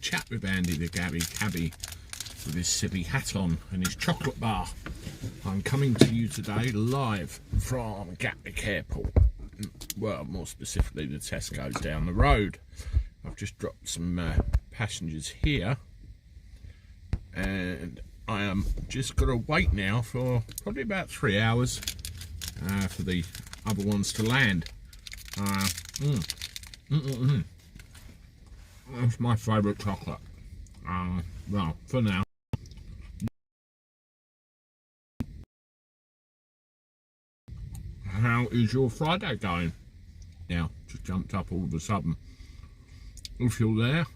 Chat with Andy the Gabby Cabby with his silly hat on and his chocolate bar. I'm coming to you today live from Gatwick Airport. Well, more specifically the Tesco's down the road. I've just dropped some passengers here and I am just got to wait now for probably about 3 hours for the other ones to land. That's my favourite chocolate. Well, for now. How is your Friday going? Now, just jumped up all of a sudden. If you're there,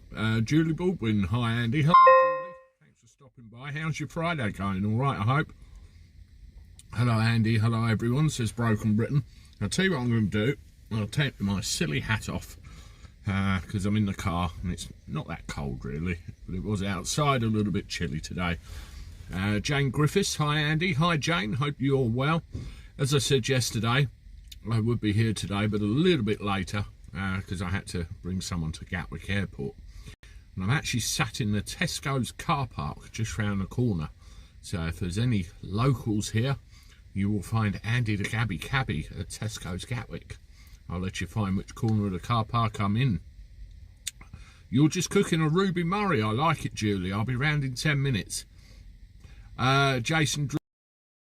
Julie Baldwin. Hi, Andy. Hello, Julie. Thanks for stopping by. How's your Friday going? All right, I hope. Hello, Andy. Hello, everyone. Says Broken Britain. I'll tell you what I'm going to do. I'll take my silly hat off. Because I'm in the car and it's not that cold really, but it was outside a little bit chilly today. Jane Griffiths, hi Andy. Hi Jane, hope you're well. As I said yesterday, I would be here today but a little bit later because I had to bring someone to Gatwick Airport, and I'm actually sat in the Tesco's car park just round the corner, so if there's any locals here you will find Andy the Gabby Cabby at Tesco's Gatwick. I'll let you find which corner of the car park I'm in. You're just cooking a Ruby Murray. I like it, Julie. I'll be round in 10 minutes. Jason,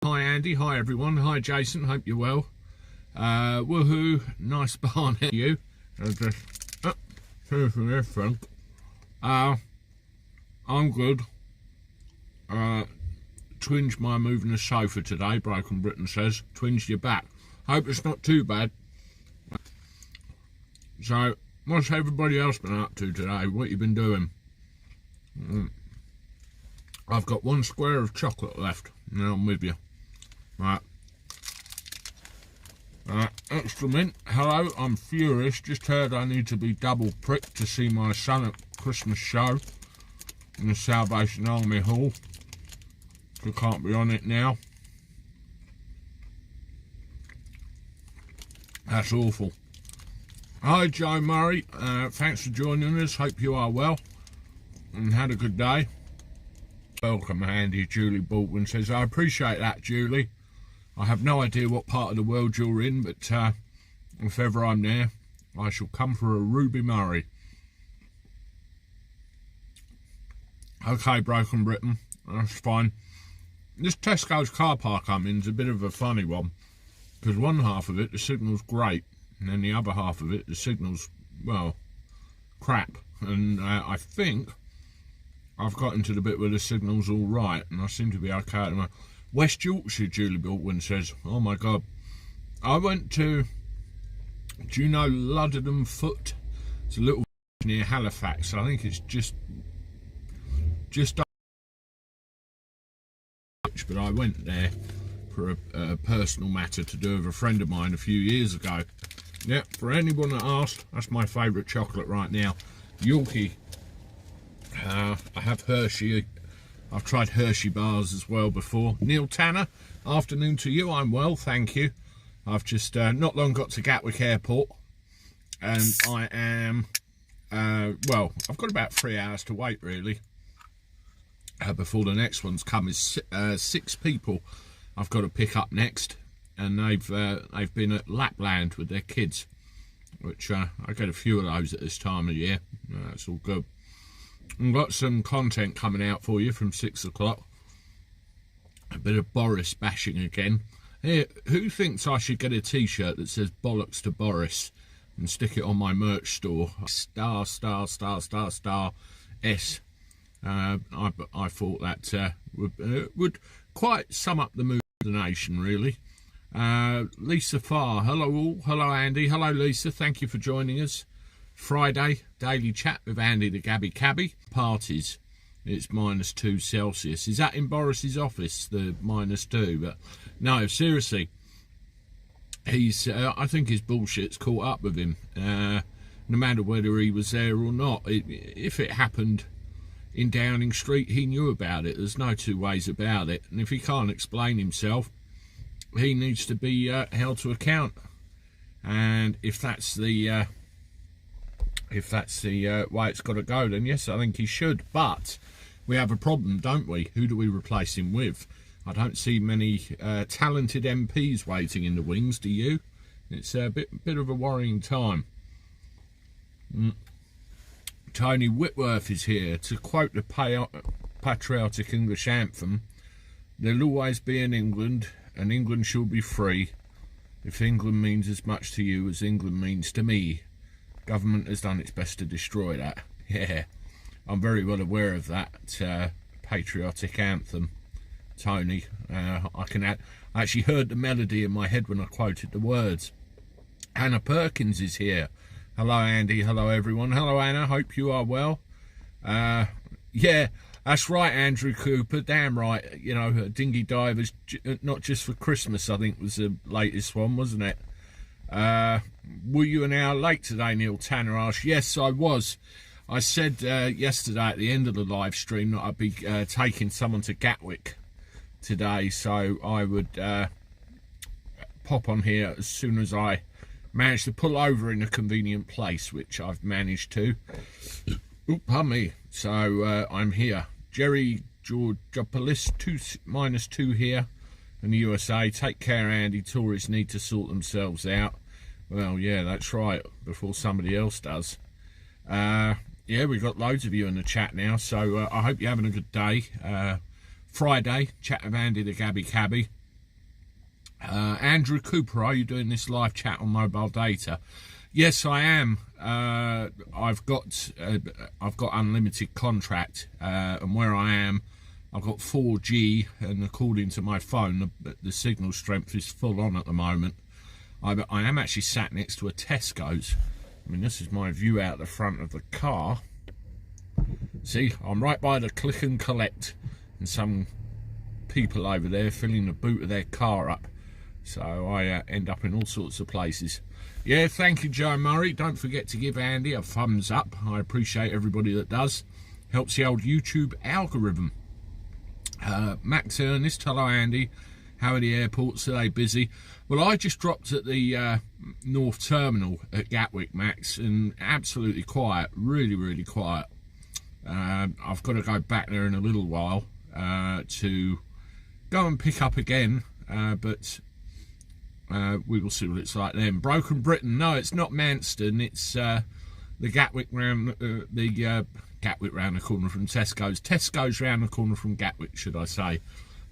hi Andy. Hi everyone. Hi Jason. Hope you're well. Woohoo. Nice barn here. You. I'm good. Twinge my moving the sofa today, Broken Britain says. Twinge your back. Hope it's not too bad. So, what's everybody else been up to today? What you been doing? I've got one square of chocolate left. Now I'm with you. Right. Extra mint. Hello, I'm furious. Just heard I need to be double pricked to see my son at Christmas show in the Salvation Army Hall. I can't be on it now. That's awful. Hi Joe Murray, thanks for joining us, hope you are well and had a good day. Welcome Andy, Julie Baldwin says, I appreciate that Julie. I have no idea what part of the world you're in, but if ever I'm there, I shall come for a Ruby Murray. Okay, Broken Britain, that's fine. This Tesco's car park I'm in is a bit of a funny one, because one half of it, the signal's great, and then the other half of it, the signal's, well, crap. And I think I've got into the bit where the signal's all right, and I seem to be okay at the moment. West Yorkshire, Julie Baldwin says, oh my God. I went to, do you know Luddenham Foot? It's a little near Halifax. I think it's just but I went there for a personal matter to do with a friend of mine a few years ago. Yeah, for anyone that asked, that's my favourite chocolate right now. Yorkie. I have Hershey. I've tried Hershey bars as well before. Neil Tanner, afternoon to you. I'm well, thank you. I've just not long got to Gatwick Airport, and I am, well, I've got about 3 hours to wait really before the next one's come. Is 6 people I've got to pick up next, and they've been at Lapland with their kids, which I get a few of those at this time of year. That's all good. I've got some content coming out for you from 6 o'clock. A bit of Boris bashing again. Here, who thinks I should get a t-shirt that says bollocks to Boris and stick it on my merch store? Star S. I thought that would quite sum up the mood of the nation, really. Lisa Farr, hello all. Hello Andy. Hello Lisa, thank you for joining us. Friday daily chat with Andy the Gabby Cabby. Parties, it's -2 Celsius. Is that in Boris's office, the -2? But no, seriously, he's I think his bullshit's caught up with him, no matter whether he was there or not. If it happened in Downing Street, he knew about it. There's no two ways about it, and if he can't explain himself, he needs to be held to account. And if that's the if that's the way it's got to go, then yes, I think he should. But we have a problem, don't we? Who do we replace him with? I don't see many talented MPs waiting in the wings, do you? It's a bit of a worrying time. Tony Whitworth is here. To quote the patriotic English anthem, there'll always be an England, and England shall be free. If England means as much to you as England means to me, government has done its best to destroy that. Yeah, I'm very well aware of that patriotic anthem, Tony. I actually heard the melody in my head when I quoted the words. Anna Perkins is here. Hello, Andy. Hello, everyone. Hello, Anna. Hope you are well. Yeah, that's right, Andrew Cooper. Damn right. You know, Dinghy Divers, not just for Christmas, I think was the latest one, wasn't it? Were you an hour late today, Neil Tanner asked. Yes, I was. I said yesterday at the end of the live stream that I'd be taking someone to Gatwick today, so I would pop on here as soon as I managed to pull over in a convenient place, which I've managed to. Oop, pardon me. So I'm here. Jerry Georgopoulos, -2 here in the USA. Take care, Andy. Tories need to sort themselves out. Well, yeah, that's right, before somebody else does. Yeah, we've got loads of you in the chat now, so I hope you're having a good day. Friday, chat of Andy the Gabby Cabby. Andrew Cooper, are you doing this live chat on mobile data? Yes, I am. I've got unlimited contract, and where I am, I've got 4G, and according to my phone, the signal strength is full on at the moment. I am actually sat next to a Tesco's. I mean, this is my view out the front of the car. See, I'm right by the click and collect, and some people over there filling the boot of their car up. So I end up in all sorts of places. Yeah, thank you, Joe Murray. Don't forget to give Andy a thumbs up. I appreciate everybody that does. Helps the old YouTube algorithm. Max Ernest, hello, Andy. How are the airports? Are they busy? Well, I just dropped at the North Terminal at Gatwick, Max, and absolutely quiet. Really, really quiet. I've got to go back there in a little while to go and pick up again, but we will see what it's like then. Broken Britain, no, it's not Manston, it's the Gatwick round Gatwick round the corner from Tesco's. Tesco's round the corner from Gatwick, should I say.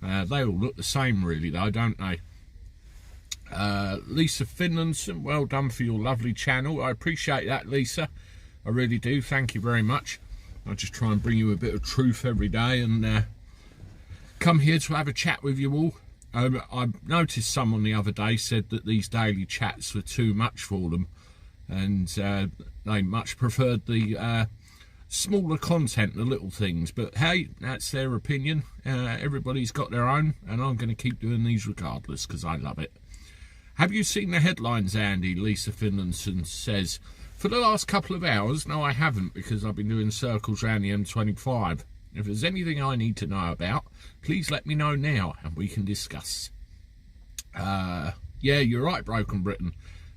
They all look the same really though, don't they? Lisa Finlandson, well done for your lovely channel. I appreciate that, Lisa. I really do, thank you very much. I just try and bring you a bit of truth every day and come here to have a chat with you all. I noticed someone the other day said that these daily chats were too much for them, and they much preferred the smaller content, the little things. But hey, that's their opinion. Everybody's got their own, and I'm going to keep doing these regardless because I love it. Have you seen the headlines, Andy? Lisa Finlandson says. For the last couple of hours, no, I haven't, because I've been doing circles around the M25. If there's anything I need to know about, please let me know now and we can discuss. Yeah, you're right, Broken Britain.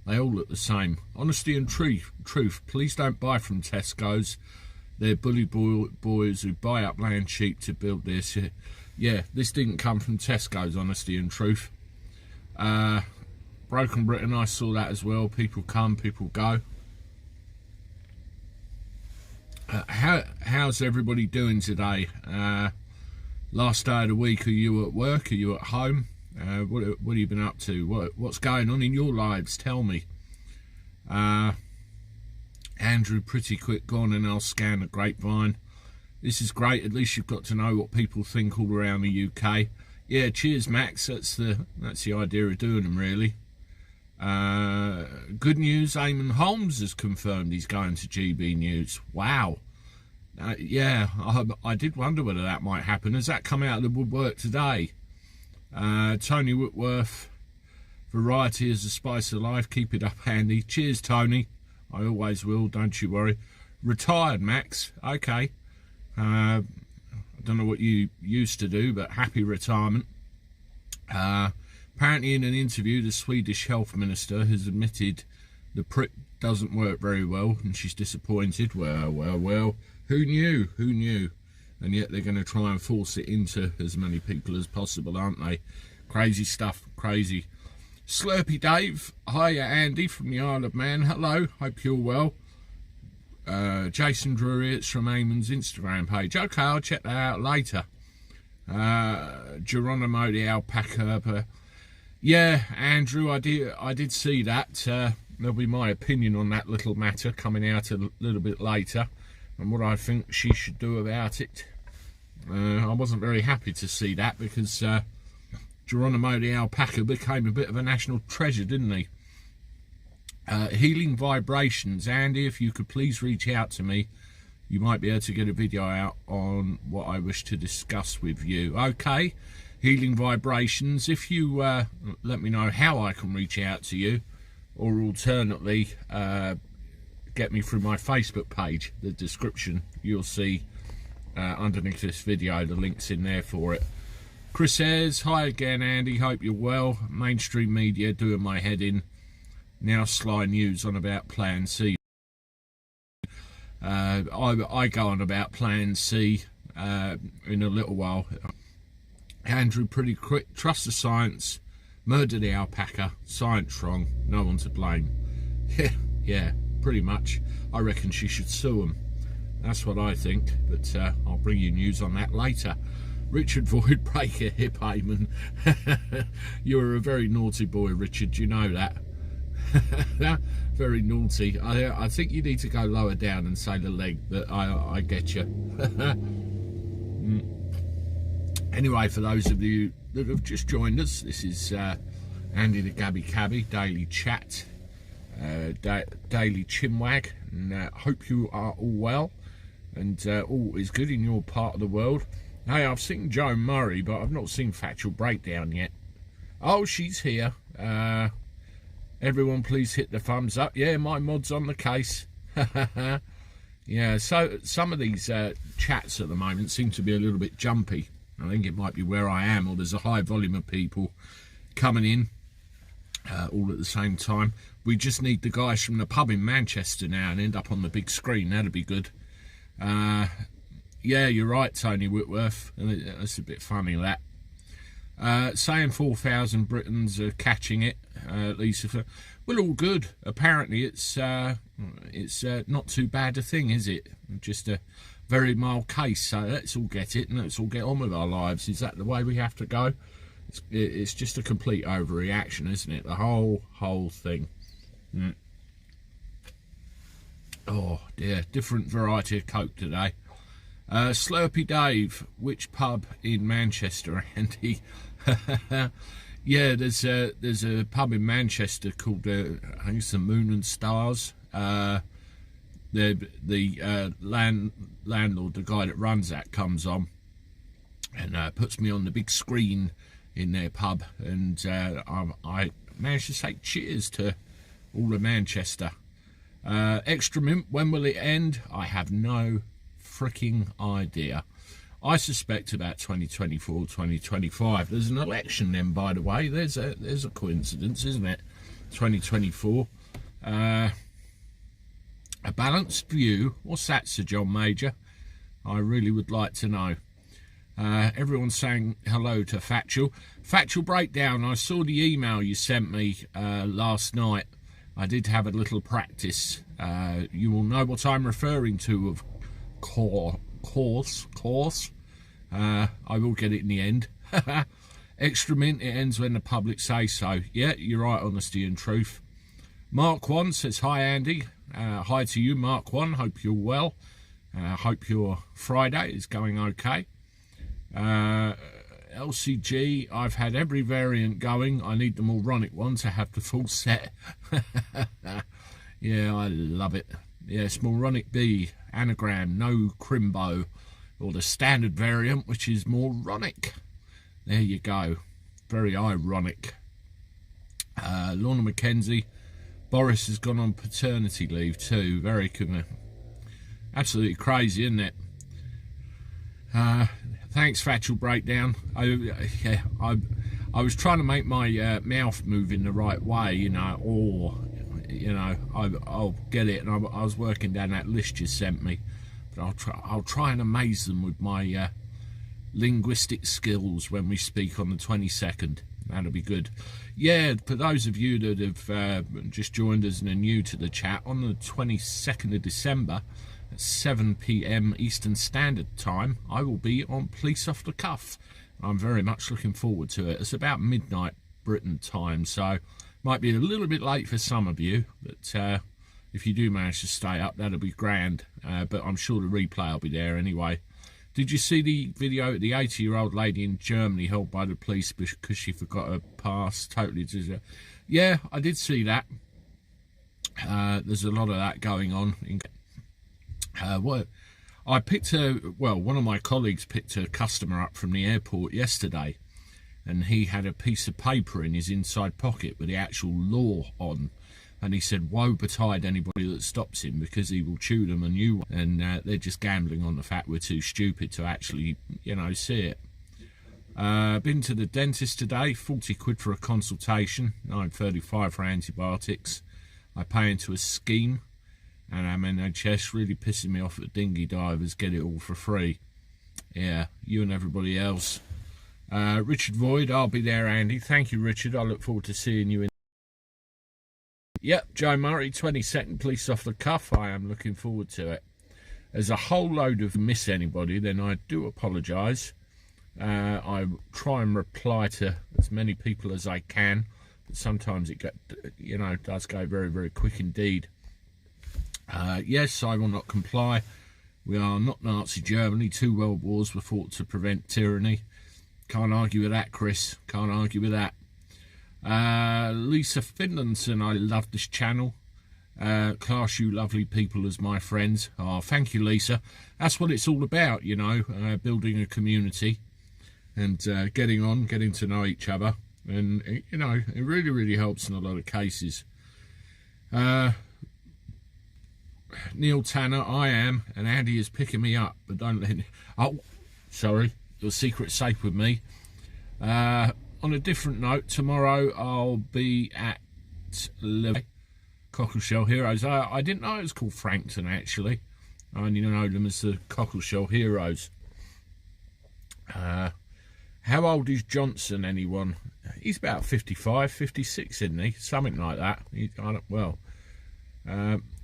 They all look the same. Honesty and truth. Please don't buy from Tesco's. They're bully boys who buy up land cheap to build this. Yeah, this didn't come from Tesco's, honesty and truth. Broken Britain, I saw that as well. People come, people go. How's everybody doing today? Last day of the week, are you at work? Are you at home? What have you been up to? What's going on in your lives? Tell me. Andrew, pretty quick gone, and I'll scan the grapevine. This is great. At least you've got to know what people think all around the UK. Yeah, cheers, Max. That's the idea of doing them, really. Good news, Eamon Holmes has confirmed he's going to GB News. Wow. Yeah, I did wonder whether that might happen. Has that come out of the woodwork today? Tony Whitworth, variety is the spice of life. Keep it up, Andy. Cheers, Tony. I always will, don't you worry. Retired, Max. Okay. I don't know what you used to do, but happy retirement. Apparently in an interview, the Swedish health minister has admitted the prick doesn't work very well and she's disappointed. Well, who knew? Who knew? And yet they're going to try and force it into as many people as possible, aren't they? Crazy stuff, crazy. Slurpy Dave, hiya Andy from the Isle of Man. Hello, hope you're well. Jason Drury, it's from Eamon's Instagram page. Okay, I'll check that out later. Geronimo the alpaca. Yeah, Andrew, I did see that. There'll be my opinion on that little matter coming out a little bit later, and what I think she should do about it. I wasn't very happy to see that because Geronimo the alpaca became a bit of a national treasure, didn't he? Healing Vibrations, Andy, if you could please reach out to me, you might be able to get a video out on what I wish to discuss with you. Okay, Healing Vibrations, if you let me know how I can reach out to you, or alternately get me through my Facebook page, the description you'll see underneath this video, the link's in there for it. Chris says, hi again Andy, hope you're well. Mainstream media doing my head in. Now sly news on about Plan C. I go on about Plan C in a little while. Andrew, pretty quick. Trust the science. Murder the alpaca. Science wrong. No one to blame. Yeah, pretty much. I reckon she should sue them. That's what I think. But I'll bring you news on that later. Richard Void Breaker Hip Eamon. You're a very naughty boy, Richard. Do you know that? Very naughty. I think you need to go lower down and say the leg, but I get you. Anyway, for those of you that have just joined us, this is Andy the Gabby Cabby, daily chat, daily chinwag, and hope you are all well and all is good in your part of the world. Hey, I've seen Joe Murray, but I've not seen Factual Breakdown yet. Oh, she's here. Everyone please hit the thumbs up. Yeah, my mod's on the case. Yeah, so some of these chats at the moment seem to be a little bit jumpy. I think it might be where I am, or there's a high volume of people coming in all at the same time. We just need the guys from the pub in Manchester now and end up on the big screen. That'd be good. Yeah, you're right, Tony Whitworth. That's a bit funny, that. Saying 4,000 Britons are catching it, at least. Well, all good. Apparently, it's not too bad a thing, is it? Just a very mild case. So let's all get it and let's all get on with our lives. Is that the way we have to go? It's just a complete overreaction, isn't it? The whole thing. Oh dear, different variety of Coke today. Slurpy Dave, which pub in Manchester, Andy? Yeah, there's a pub in Manchester called I think it's the Moon and Stars. The landlord, the guy that runs that, comes on and puts me on the big screen in their pub, and I managed to say cheers to all of Manchester. Extra mint, when will it end? I have no freaking idea. I suspect about 2024, 2025. There's an election then, by the way. There's a coincidence, isn't it? 2024. A balanced view. What's that, Sir John Major? I really would like to know. Everyone's saying hello to Factual Breakdown. I saw the email you sent me last night. I did have a little practice. You will know what I'm referring to, of course. I will get it in the end. Extra mint, it ends when the public say so. Yeah, you're right, honesty and truth. Mark 1 says, hi Andy. Hi to you, Mark 1. Hope you're well. Hope your Friday is going okay. LCG, I've had every variant going. I need the moronic one to have the full set. Yeah, I love it. Yes, moronic B, anagram, no crimbo, or the standard variant, which is moronic. There you go. Very ironic. Lorna McKenzie, Boris has gone on paternity leave too. Very absolutely crazy, isn't it? Thanks, Factual Breakdown. I was trying to make my mouth move in the right way, you know, or you know, I'll get it. And I was working down that list you sent me, but I'll try and amaze them with my linguistic skills when we speak on the 22nd. That'll be good. Yeah, for those of you that have just joined us and are new to the chat, on the 22nd of December at 7 p.m. Eastern Standard Time, I will be on Police Off the Cuff. I'm very much looking forward to it. It's about midnight Britain time, so might be a little bit late for some of you, but if you do manage to stay up, that'll be grand. But I'm sure the replay will be there anyway. Did you see the video of the 80-year-old lady in Germany held by the police because she forgot her pass? Totally. Yeah, I did see that. There's a lot of that going on. I picked one of my colleagues picked a customer up from the airport yesterday, and he had a piece of paper in his inside pocket with the actual law on. And he said, woe betide anybody that stops him, because he will chew them a new one. And they're just gambling on the fact we're too stupid to actually, you know, see it. Been to the dentist today, 40 quid for a consultation, £9.35 for antibiotics. I pay into a scheme, and I'm NHS, really pissing me off that dinghy divers get it all for free. Yeah, you and everybody else. Richard Void, I'll be there, Andy. Thank you, Richard. I look forward to seeing you in. Yep, Joe Murray, 22nd Police Off the Cuff. I am looking forward to it. There's a whole load of miss anybody, then I do apologise. I try and reply to as many people as I can, but sometimes it does go very, very quick indeed. Yes, I will not comply. We are not Nazi Germany. 2 world wars were fought to prevent tyranny. Can't argue with that, Chris. Can't argue with that. Lisa Finlandson, I love this channel. Class you lovely people as my friends. Oh, thank you, Lisa. That's what it's all about, you know, building a community and getting to know each other. And, you know, it really, really helps in a lot of cases. Neil Tanner, I am, and Andy is picking me up, but don't let me... Oh, sorry, your secret's safe with me. On a different note, tomorrow I'll be at Cockleshell Heroes. I didn't know it was called Frankton, actually. I only know them as the Cockleshell Heroes. How old is Johnson, anyone? He's about 55, 56, isn't he? Something like that.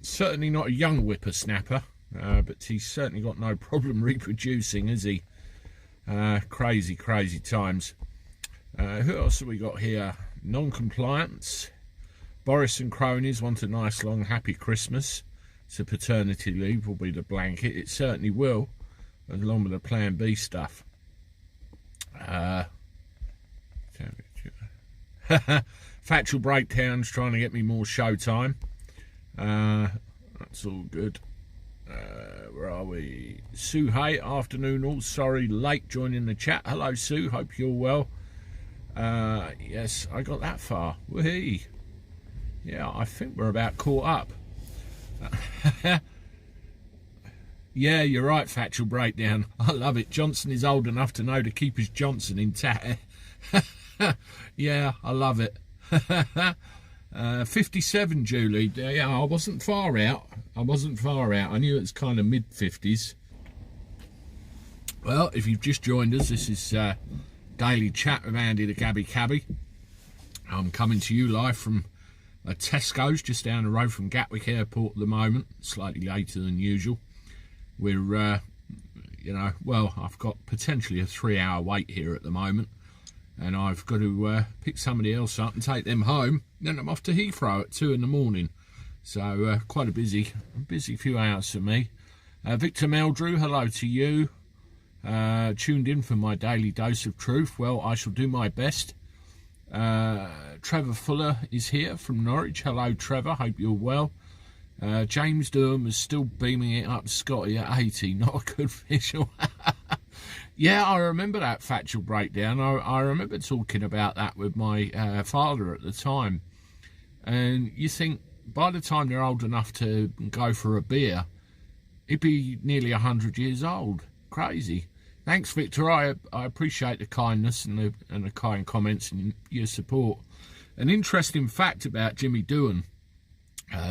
Certainly not a young whippersnapper, but he's certainly got no problem reproducing, has he? Crazy, crazy times. Who else have we got here? Non-compliance. Boris and cronies want a nice long happy Christmas. So paternity leave will be the blanket. It certainly will, along with the Plan B stuff. Factual breakdowns trying to get me more showtime. That's all good. Where are we? Sue Hay, afternoon all. Sorry, late joining the chat. Hello, Sue. Hope you're well. Yes, I got that far. Whee! Yeah, I think we're about caught up. Yeah, you're right, factual breakdown. I love it. Johnson is old enough to know to keep his Johnson intact. Yeah, I love it. 57, Julie. Yeah, I wasn't far out. I knew it was kind of mid-50s. Well, if you've just joined us, this is Daily Chat with Andy the Gabby Cabby. I'm coming to you live from Tesco's, just down the road from Gatwick Airport at the moment. Slightly later than usual. We're, I've got potentially a 3-hour wait here at the moment. And I've got to pick somebody else up and take them home. Then I'm off to Heathrow at 2 in the morning. So quite a busy few hours for me. Victor Meldrew, hello to you. Tuned in for my daily dose of truth. Well, I shall do my best. Trevor Fuller is here from Norwich. Hello, Trevor. Hope you're well. James Durham is still beaming it up Scotty at 80. Not a good visual. Yeah, I remember that factual breakdown. I remember talking about that with my father at the time. And you think, by the time they're old enough to go for a beer, he'd be nearly 100 years old. Crazy. Thanks, Victor. I appreciate the kindness and the kind comments and your support. An interesting fact about Jimmy Doohan.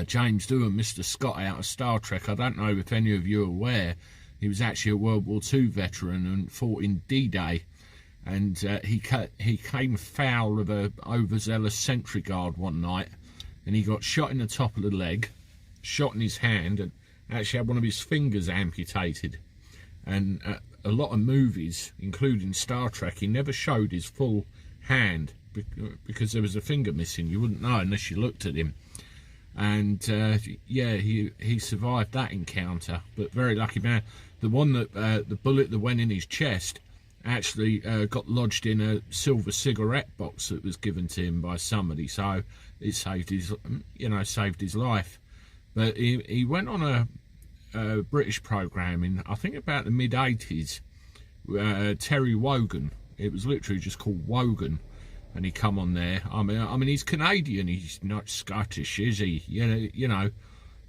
James Doohan, Mr. Scott out of Star Trek. I don't know if any of you are aware, he was actually a World War II veteran and fought in D-Day. And he came foul of a overzealous sentry guard one night, and he got shot in the top of the leg, shot in his hand, and actually had one of his fingers amputated. And a lot of movies, including Star Trek, he never showed his full hand because there was a finger missing. You wouldn't know unless you looked at him. And yeah, he survived that encounter, but very lucky man. The one that the bullet that went in his chest actually got lodged in a silver cigarette box that was given to him by somebody, so it saved his, saved his life. But he went on a British programme in, I think, about the mid-80s. Terry Wogan. It was literally just called Wogan, and he come on there. I mean, he's Canadian. He's not Scottish, is he?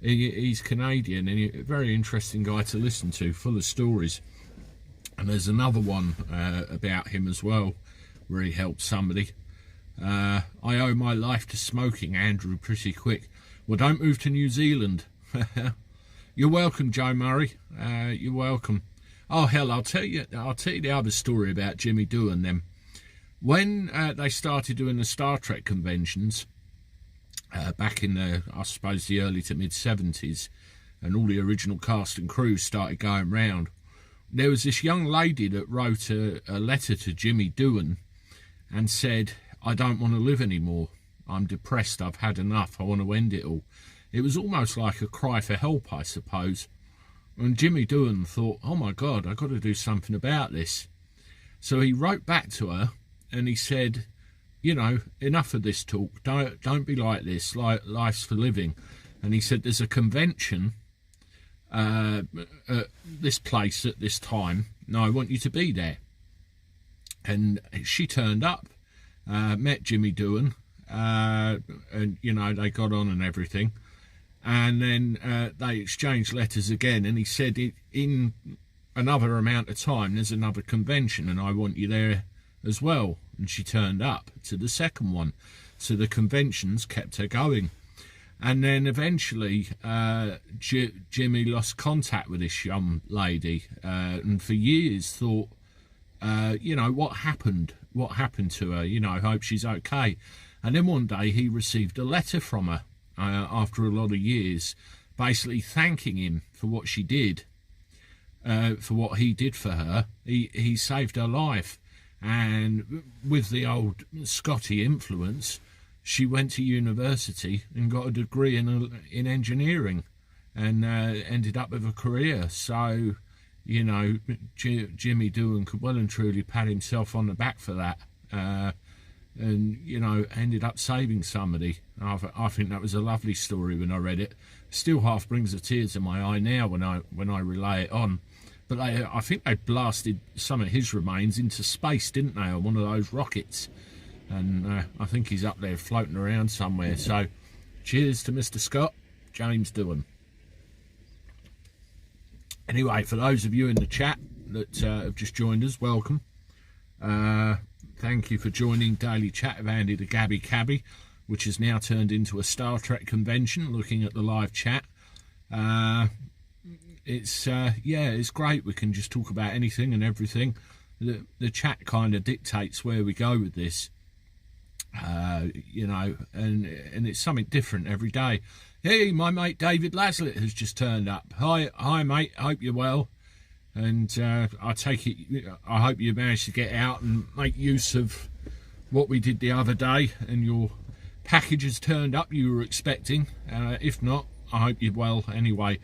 He's Canadian, and a very interesting guy to listen to, full of stories. And there's another one about him as well, where he helped somebody. I owe my life to smoking, Andrew, pretty quick. Well, don't move to New Zealand. You're welcome, Joe Murray. You're welcome. Oh, hell, I'll tell you the other story about Jimmy Doohan then. When they started doing the Star Trek conventions, back in I suppose the early to mid-70s, and all the original cast and crew started going round, there was this young lady that wrote a letter to Jimmy Doohan and said, I don't want to live anymore. I'm depressed. I've had enough. I want to end it all. It was almost like a cry for help, I suppose. And Jimmy Doohan thought, oh my God, I've got to do something about this. So he wrote back to her and he said, enough of this talk. Don't be like this. Life's for living. And he said, there's a convention at this place at this time. No, I want you to be there. And she turned up, met Jimmy Doohan, and they got on and everything. And then they exchanged letters again, and he said, in another amount of time there's another convention and I want you there as well. And she turned up to the second one, so the conventions kept her going. And then eventually Jimmy lost contact with this young lady, and for years thought, what happened to her? I hope she's okay. And then one day he received a letter from her after a lot of years, basically thanking him for what she did, for what he did for her. He saved her life, and with the old Scotty influence, she went to university and got a degree in engineering, and ended up with a career. So, Jimmy Doohan could well and truly pat himself on the back for that, and ended up saving somebody. I think that was a lovely story when I read it. Still half brings the tears in my eye now when I relay it on. But I think they blasted some of his remains into space, didn't they, on one of those rockets? And I think he's up there floating around somewhere. So, cheers to Mr. Scott, James Doohan. Anyway, for those of you in the chat that have just joined us, welcome. Thank you for joining Daily Chat of Andy the Gabby Cabby, which has now turned into a Star Trek convention, looking at the live chat. It's great. We can just talk about anything and everything. The chat kind of dictates where we go with this. And it's something different every day. Hey, my mate David Laslett has just turned up. Hi mate, hope you're well. And I take it, I hope you managed to get out and make use of what we did the other day, and your package has turned up you were expecting. If not, I hope you're well anyway.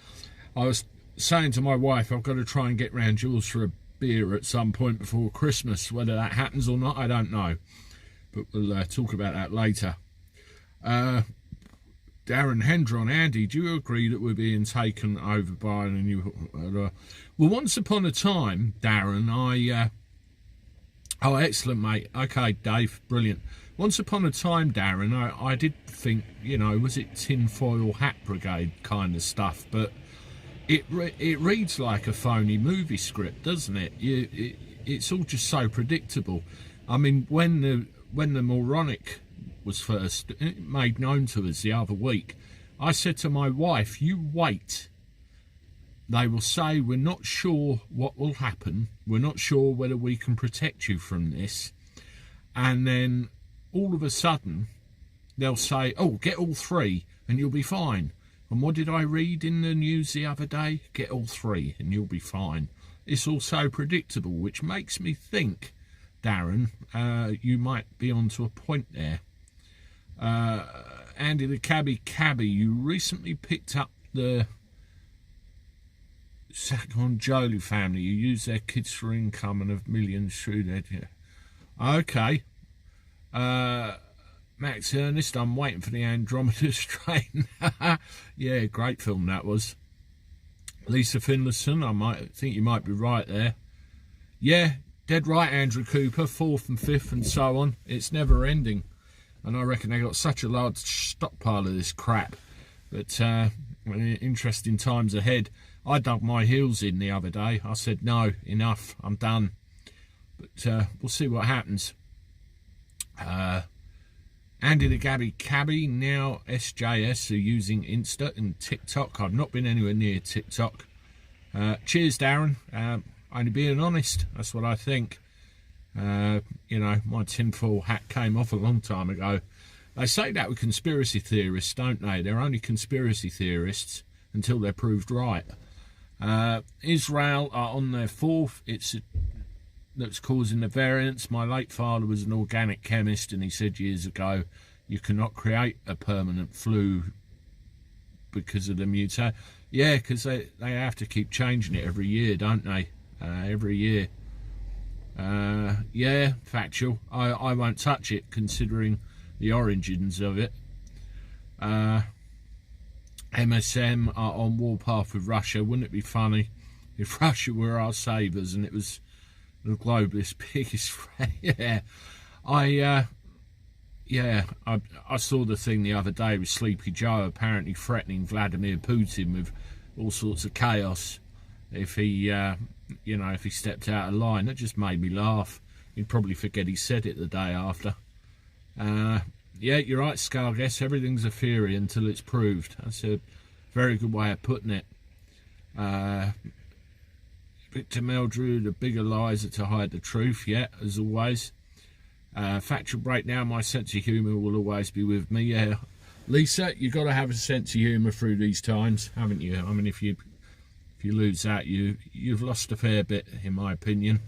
I was saying to my wife, I've got to try and get round Jules for a beer at some point before Christmas. Whether that happens or not, I don't know. But we'll talk about that later. Darren Hendron, Andy, do you agree that we're being taken over by a new... well, once upon a time, Darren, oh, excellent, mate. Okay, Dave, brilliant. Once upon a time, Darren, I did think, was it tinfoil hat brigade kind of stuff? But it reads like a phony movie script, doesn't it? It's all just so predictable. I mean, when the moronic was first made known to us the other week, I said to my wife, you wait. They will say, we're not sure what will happen. We're not sure whether we can protect you from this. And then all of a sudden, they'll say, oh, get all 3 and you'll be fine. And what did I read in the news the other day? Get all 3 and you'll be fine. It's all so predictable, which makes me think, Darren, you might be onto a point there. Andy the Cabby, you recently picked up the sack on Jolie family. You use their kids for income and have millions through their... Okay. Max Ernest, I'm waiting for the Andromeda Strain. Yeah, great film that was. Lisa Finlayson, I think you might be right there. Yeah, dead right, Andrew Cooper, 4th and 5th and so on. It's never ending. And I reckon they got such a large stockpile of this crap. But interesting times ahead. I dug my heels in the other day. I said, no, enough, I'm done. But we'll see what happens. Andy the Gabby Cabby, now SJS, are using Insta and TikTok. I've not been anywhere near TikTok. Cheers, Darren. Only being honest, that's what I think. You know, my tinfoil hat came off a long time ago. They say that with conspiracy theorists, don't they? They're only conspiracy theorists until they're proved right. Israel are on their 4th. It's that's causing the variants. My late father was an organic chemist, and he said years ago, you cannot create a permanent flu because of the mutation. Yeah, because they have to keep changing it every year, don't they? Every year. Yeah, factual. I won't touch it, considering the origins of it. MSM are on warpath with Russia. Wouldn't it be funny if Russia were our saviours and it was the globalist biggest threat? Yeah, I saw the thing the other day with Sleepy Joe apparently threatening Vladimir Putin with all sorts of chaos if he, if he stepped out of line. That just made me laugh. He'd probably forget he said it the day after. Yeah, you're right, Scarguess. Everything's a theory until it's proved. That's a very good way of putting it. Victor Meldrew, the bigger lies are to hide the truth. Yeah, as always. Factual breakdown, my sense of humour will always be with me. Yeah, Lisa, you've got to have a sense of humour through these times, haven't you? I mean, if you lose that, you've lost a fair bit, in my opinion.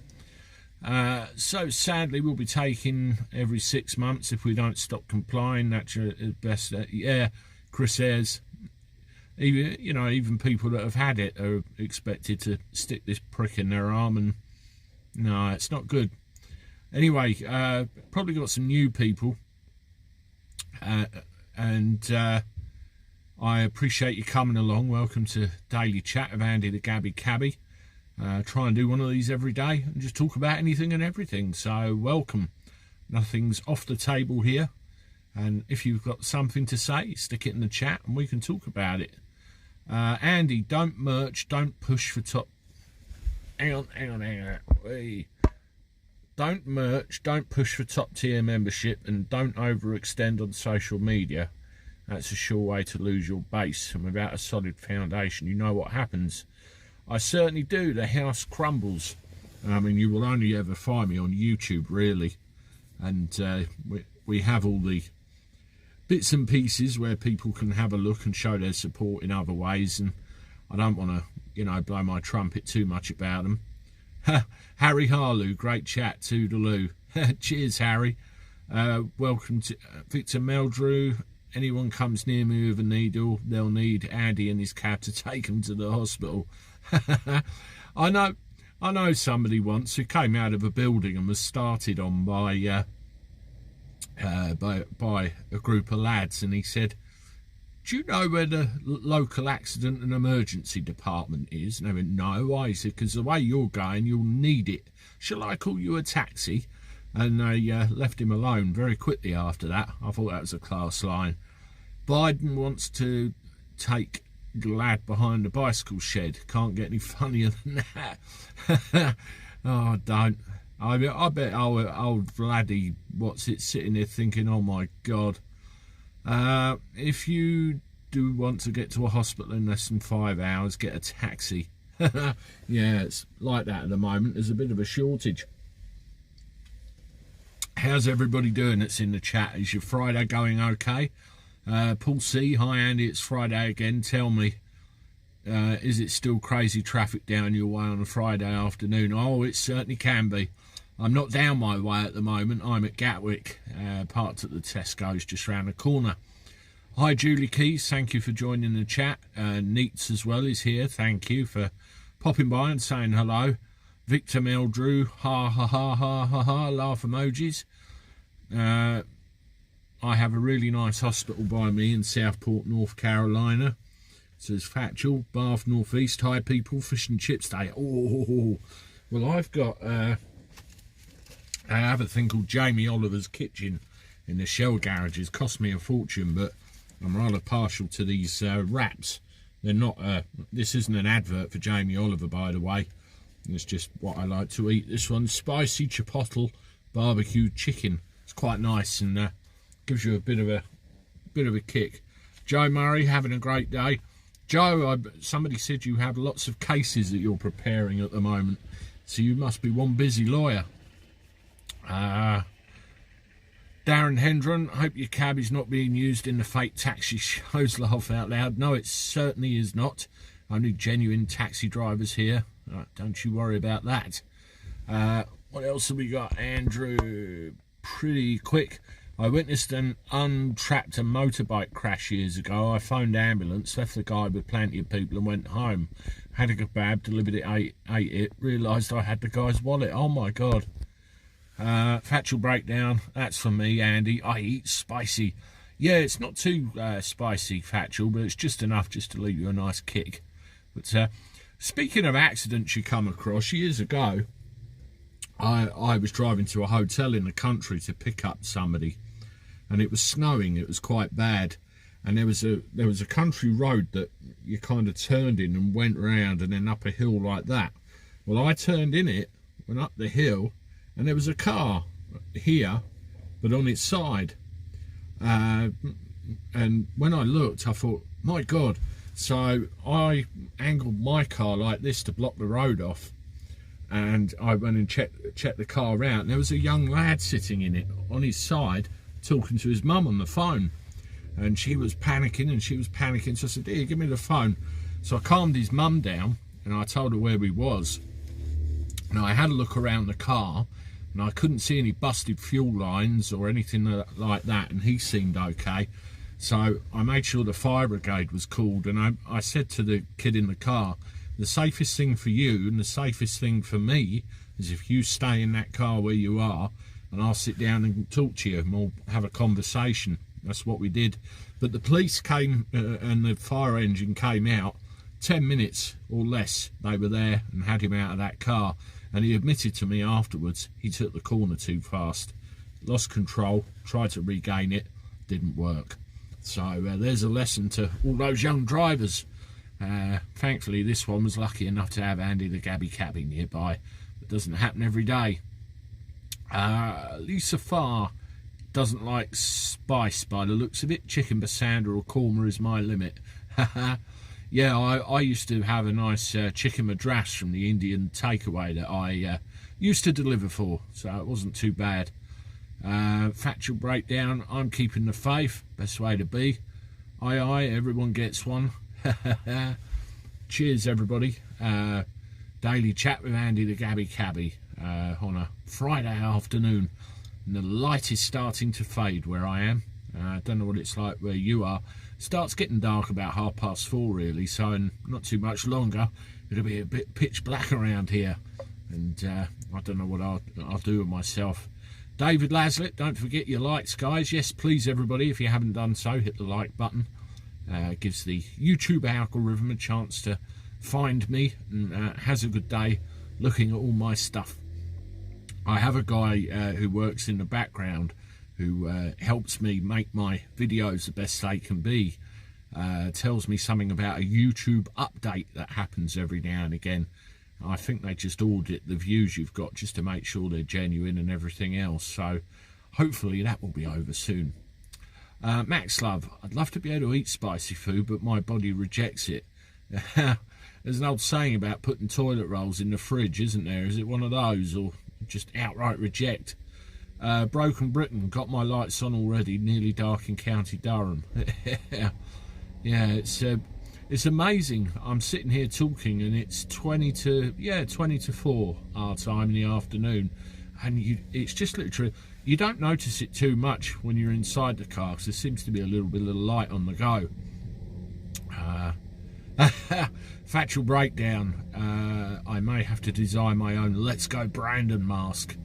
So sadly, we'll be taking every 6 months if we don't stop complying. That's your best. Yeah, Chris Ayres. Even people that have had it are expected to stick this prick in their arm, and no, it's not good. Anyway, probably got some new people, and I appreciate you coming along. Welcome to Daily Chat of Andy the Gabby Cabby. Try and do one of these every day and just talk about anything and everything. So welcome. Nothing's off the table here. And if you've got something to say, stick it in the chat and we can talk about it. Andy, don't merch, don't push for top. Hang on. Wait. Don't merch, don't push for top tier membership, and don't overextend on social media. That's a sure way to lose your base. And without a solid foundation, you know what happens. I certainly do. The house crumbles. I mean, you will only ever find me on YouTube, really. And we have all the bits and pieces where people can have a look and show their support in other ways. And I don't want to, blow my trumpet too much about them. Harry Harlow, great chat, toodaloo. Cheers, Harry. Welcome to Victor Meldrew. Anyone comes near me with a needle, they'll need Andy and his cab to take them to the hospital. I know somebody once who came out of a building and was started on by a group of lads, and he said, do you know where the local accident and emergency department is? And I went, no. Why? He said, because the way you're going, you'll need it. Shall I call you a taxi? And they left him alone very quickly after that. I thought that was a class line. Biden wants to take the lad behind the bicycle shed. Can't get any funnier than that. Oh, don't. I bet old Vladdy, what's it, sitting there thinking, oh my God. If you do want to get to a hospital in less than 5 hours, get a taxi. Yeah, it's like that at the moment. There's a bit of a shortage. How's everybody doing that's in the chat? Is your Friday going okay? Paul C, hi Andy, it's Friday again. Tell me, is it still crazy traffic down your way on a Friday afternoon? Oh, it certainly can be. I'm not down my way at the moment. I'm at Gatwick, parked at the Tesco's just round the corner. Hi Julie Keys, thank you for joining the chat. Neats as well is here, thank you for popping by and saying hello. Victor Meldrew, ha ha ha ha ha ha, laugh emojis. I have a really nice hospital by me in Southport, North Carolina. Says Factual, Bath, North East. Hi people, fish and chips day. Oh, well I've got, I have a thing called Jamie Oliver's Kitchen in the Shell garages. Cost me a fortune, but I'm rather partial to these wraps. They're not, this isn't an advert for Jamie Oliver, by the way. It's just what I like to eat. This one's spicy chipotle barbecue chicken. It's quite nice and gives you a bit of a kick. Joe Murray, having a great day. Joe, somebody said you have lots of cases that you're preparing at the moment, so you must be one busy lawyer. Darren Hendron, hope your cab is not being used in the fake taxi shows. Laugh out loud. No, it certainly is not. Only genuine taxi drivers here. Don't you worry about that. What else have we got, Andrew? Pretty quick. I witnessed and untrapped a motorbike crash years ago. I phoned ambulance, left the guy with plenty of people and went home. Had a kebab, delivered it, ate it, realised I had the guy's wallet. Oh my God. Factual breakdown, that's for me, Andy. I eat spicy. Yeah, it's not too spicy, Factual, but it's just enough just to leave you a nice kick. But speaking of accidents you come across, years ago, I was driving to a hotel in the country to pick up somebody, and it was snowing. It was quite bad, and there was a country road that you kind of turned in and went round and then up a hill like that. Well, I turned in it, went up the hill, and there was a car here, but on its side. And when I looked, I thought, my God. So I angled my car like this to block the road off. And I went and checked the car out. And there was a young lad sitting in it on his side, talking to his mum on the phone. And she was panicking and she was panicking. So I said, here, give me the phone. So I calmed his mum down and I told her where we was. And I had a look around the car, and I couldn't see any busted fuel lines or anything like that, and he seemed okay. So I made sure the fire brigade was called, and I said to the kid in the car, the safest thing for you and the safest thing for me is if you stay in that car where you are, and I'll sit down and talk to you and we'll have a conversation. That's what we did. But the police came and the fire engine came out. 10 minutes or less they were there and had him out of that car. And he admitted to me afterwards he took the corner too fast, lost control, tried to regain it, didn't work. So there's a lesson to all those young drivers. Thankfully this one was lucky enough to have Andy the Gabby Cabby nearby. It doesn't happen every day. Lisa Farr doesn't like spice by the looks of it. Chicken basanda or korma is my limit. Yeah, I used to have a nice chicken madras from the Indian takeaway that I used to deliver for, so it wasn't too bad. Factual breakdown, I'm keeping the faith, best way to be. Aye, everyone gets one. Cheers, everybody. Daily chat with Andy the Gabby Cabby on a Friday afternoon, and the light is starting to fade where I am. I don't know what it's like where you are. Starts getting dark about 4:30 really, so in not too much longer it'll be a bit pitch black around here, and I don't know what I'll do with myself. David Laslett, don't forget your likes, guys. Yes, please, everybody, if you haven't done so, hit the like button. Gives the YouTube algorithm a chance to find me, and has a good day looking at all my stuff. I have a guy who works in the background who helps me make my videos the best they can be. Tells me something about a YouTube update that happens every now and again. I think they just audit the views you've got just to make sure they're genuine and everything else. So hopefully that will be over soon. Max Love, I'd love to be able to eat spicy food, but my body rejects it. There's an old saying about putting toilet rolls in the fridge, isn't there? Is it one of those, or just outright reject? Broken Britain, got my lights on already, nearly dark in County Durham. Yeah, it's amazing. I'm sitting here talking and it's 20 to 4 our time in the afternoon, and it's just literally, you don't notice it too much when you're inside the car because there seems to be a little bit of light on the go. Factual breakdown. I may have to design my own Let's Go Brandon mask.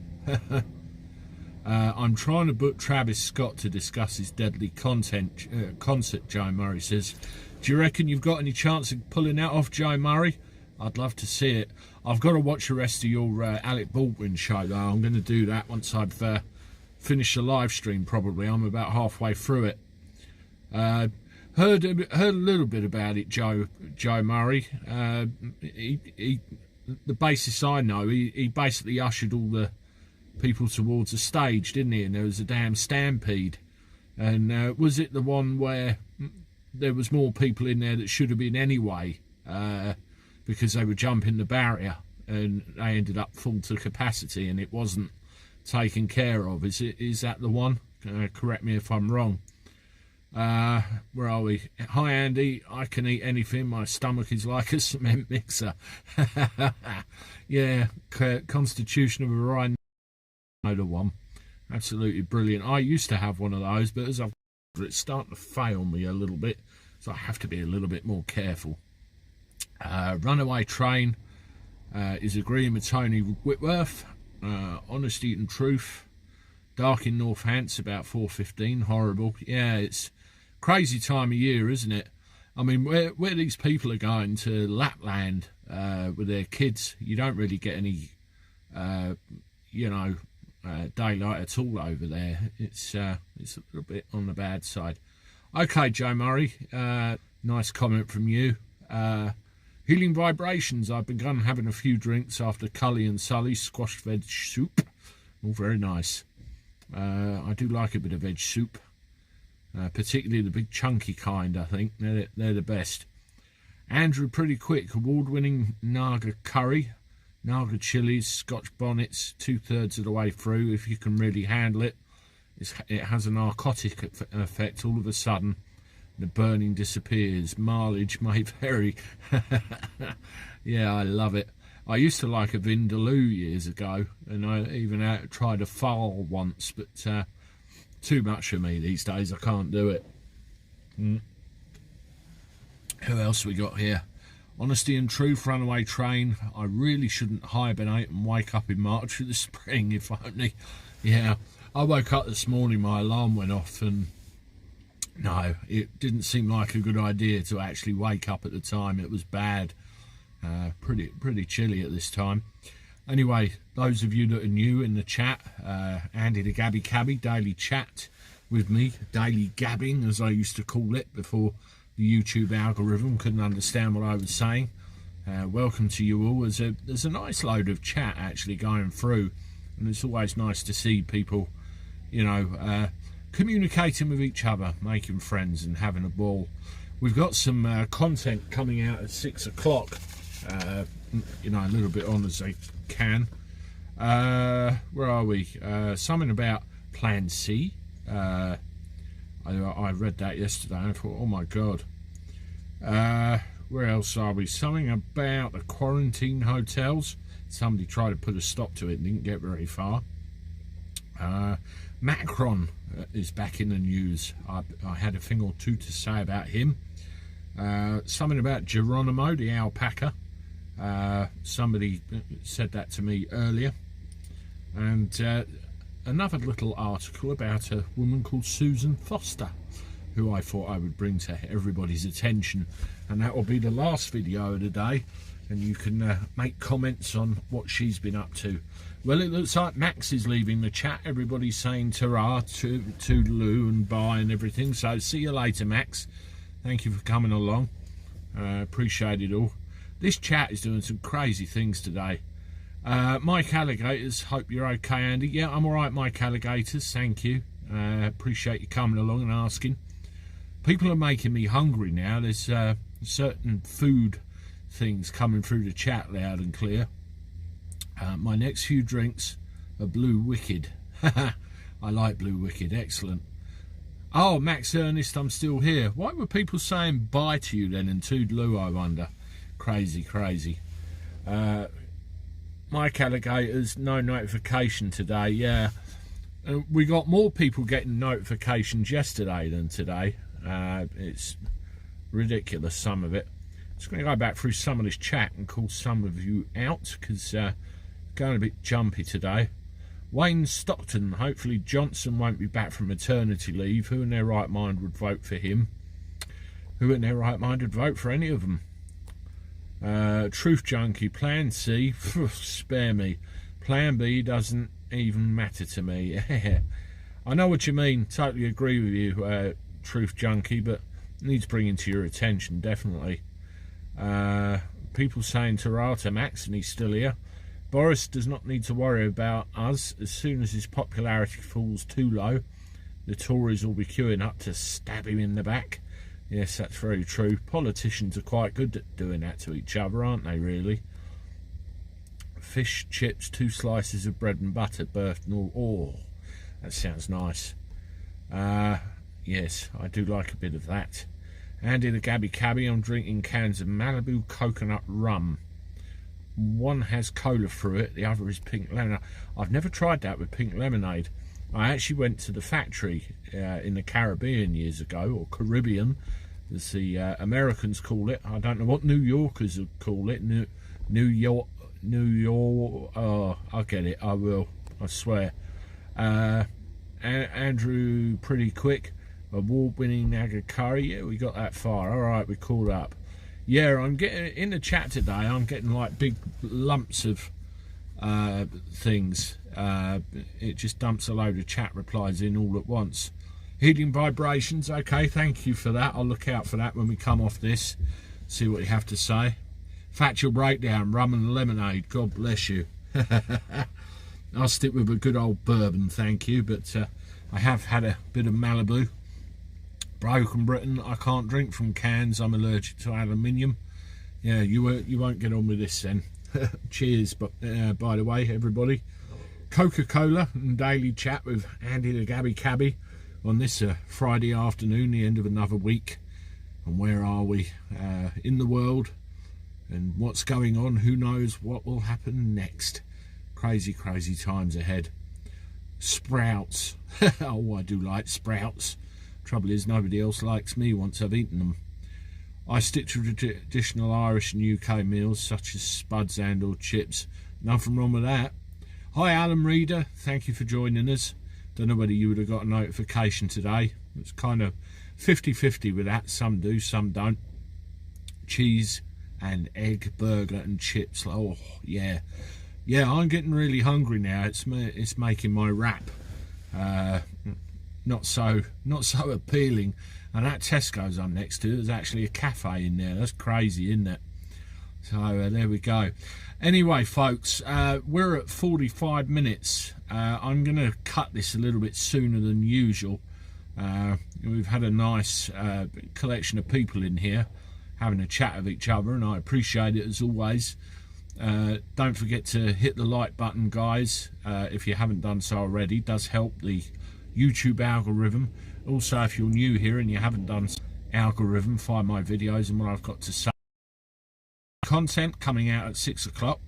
I'm trying to book Travis Scott to discuss his deadly concert, Joe Murray says. Do you reckon you've got any chance of pulling that off, Joe Murray? I'd love to see it. I've got to watch the rest of your Alec Baldwin show, though. I'm going to do that once I've finished the live stream, probably. I'm about halfway through it. Heard a little bit about it, Joe Murray. The basis I know, he basically ushered all the people towards the stage, didn't he? And there was a damn stampede. And was it the one where there was more people in there that should have been anyway, because they were jumping the barrier and they ended up full to capacity and it wasn't taken care of? Is that the one? Correct me if I'm wrong. Where are we? Hi Andy, I can eat anything, my stomach is like a cement mixer. Yeah, Constitution of a Rhino one, absolutely brilliant. I used to have one of those, but as it's starting to fail me a little bit, so I have to be a little bit more careful. Runaway Train is agreeing with Tony Whitworth. Honesty and Truth, dark in Northants about 4:15, horrible. Yeah, it's crazy time of year, isn't it? I mean, where these people are going to Lapland with their kids, you don't really get any daylight at all over there. It's a little bit on the bad side. Okay, Joe Murray, nice comment from you. Healing Vibrations, I've begun having a few drinks after Cully and Sully's squashed veg soup. All very nice. I do like a bit of veg soup, particularly the big chunky kind. I think they're the best. Andrew, pretty quick, award-winning Naga curry, Naga chilies, Scotch bonnets, 2/3 of the way through. If you can really handle it, it has a narcotic effect. All of a sudden, the burning disappears. Mileage may vary. Yeah, I love it. I used to like a Vindaloo years ago, and I even tried a fowl once, but too much for me these days. I can't do it. Who else we got here? Honesty and Truth, Runaway Train. I really shouldn't hibernate and wake up in March of the spring, if only. Yeah, I woke up this morning, my alarm went off, and no, it didn't seem like a good idea to actually wake up at the time. It was bad. Pretty chilly at this time. Anyway, those of you that are new in the chat, Andy the Gabby Cabby, daily chat with me, daily gabbing as I used to call it before the YouTube algorithm couldn't understand what I was saying. Welcome to you all. There's a nice load of chat actually going through, and it's always nice to see people, communicating with each other, making friends and having a ball. We've got some content coming out at 6 o'clock, a little bit on as they can. Where are we? Something about Plan C. I read that yesterday and I thought, oh my god. Where else are we? Something about the quarantine hotels. Somebody tried to put a stop to it and didn't get very far. Macron is back in the news. I had a thing or two to say about him. Something about Geronimo the alpaca. Somebody said that to me earlier. And another little article about a woman called Susan Foster, who I thought I would bring to everybody's attention. And that will be the last video of the day, and you can make comments on what she's been up to. Well, it looks like Max is leaving the chat. Everybody's saying ta-ra, toodaloo and bye and everything. So see you later, Max. Thank you for coming along. Appreciate it all. This chat is doing some crazy things today. Mike Alligators, hope you're okay, Andy. Yeah, I'm all right, Mike Alligators. Thank you. Appreciate you coming along and asking. People are making me hungry now. There's certain food things coming through the chat loud and clear. My next few drinks are Blue Wicked. I like Blue Wicked, excellent. Oh, Max Ernest, I'm still here. Why were people saying bye to you then and toodaloo, I wonder? Crazy, crazy. Mike Alligators, no notification today. Yeah, we got more people getting notifications yesterday than today. It's ridiculous, some of it. Just going to go back through some of this chat and call some of you out, because going a bit jumpy today. Wayne Stockton, hopefully Johnson won't be back from maternity leave. Who in their right mind would vote for him? Who in their right mind would vote for any of them? Truth Junkie, Plan C, spare me. Plan B doesn't even matter to me. I know what you mean, totally agree with you, Truth Junkie, but needs bringing to your attention, definitely. People saying Tarata Max, and he's still here. Boris does not need to worry about us. As soon as his popularity falls too low, the Tories will be queuing up to stab him in the back. Yes, that's very true. Politicians are quite good at doing that to each other, aren't they, really? Fish, chips, 2 slices of bread and butter, birth, no. Oh, that sounds nice. Yes, I do like a bit of that. Andy the Gabby Cabby, I'm drinking cans of Malibu coconut rum. One has cola through it, the other is pink lemonade. I've never tried that with pink lemonade. I actually went to the factory in the Caribbean years ago, or Caribbean, as the Americans call it. I don't know what New Yorkers would call it. New York. Oh, I'll get it. I will. I swear. Andrew, pretty quick. Award-winning Naga curry. Yeah, we got that far. All right, we called up. Yeah, I'm getting in the chat today. I'm getting like big lumps of things. It just dumps a load of chat replies in all at once. Healing vibrations. Okay, thank you for that. I'll look out for that when we come off this. See what you have to say. Factual breakdown. Rum and lemonade. God bless you. I'll stick with a good old bourbon, thank you. But I have had a bit of Malibu. Broken Britain, I can't drink from cans. I'm allergic to aluminium. Yeah, you won't get on with this then. Cheers, but by the way, everybody. Coca-Cola and daily chat with Andy the Gabby Cabby on this Friday afternoon, the end of another week. And where are we in the world? And what's going on? Who knows what will happen next? Crazy, crazy times ahead. Sprouts. Oh, I do like sprouts. Trouble is, nobody else likes me once I've eaten them. I stick to traditional Irish and UK meals such as spuds and or chips. Nothing wrong with that. Hi Alan Reader, thank you for joining us. Don't know whether you would have got a notification today. It's kind of 50-50 with that. Some do, some don't. Cheese and egg burger and chips. Oh yeah, yeah. I'm getting really hungry now. It's making my wrap not so appealing. And that Tesco's I'm next to, there's actually a cafe in there. That's crazy, isn't it? So there we go. Anyway, folks, we're at 45 minutes. I'm going to cut this a little bit sooner than usual. We've had a nice collection of people in here having a chat with each other, and I appreciate it as always. Don't forget to hit the like button, guys, if you haven't done so already. It does help the YouTube algorithm. Also, if you're new here and you haven't done algorithm, find my videos and what I've got to say. Content coming out at 6 o'clock.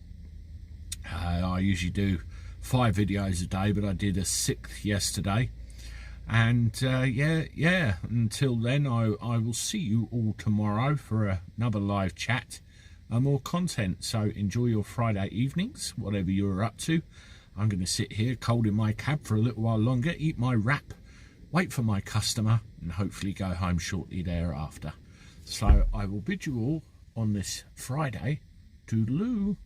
I usually do 5 videos a day, but I did a 6th yesterday. And yeah, until then, I will see you all tomorrow for another live chat and more content. So enjoy your Friday evenings, whatever you're up to. I'm going to sit here cold in my cab for a little while longer, eat my wrap, wait for my customer, and hopefully go home shortly thereafter. So I will bid you all on this Friday. Toodaloo.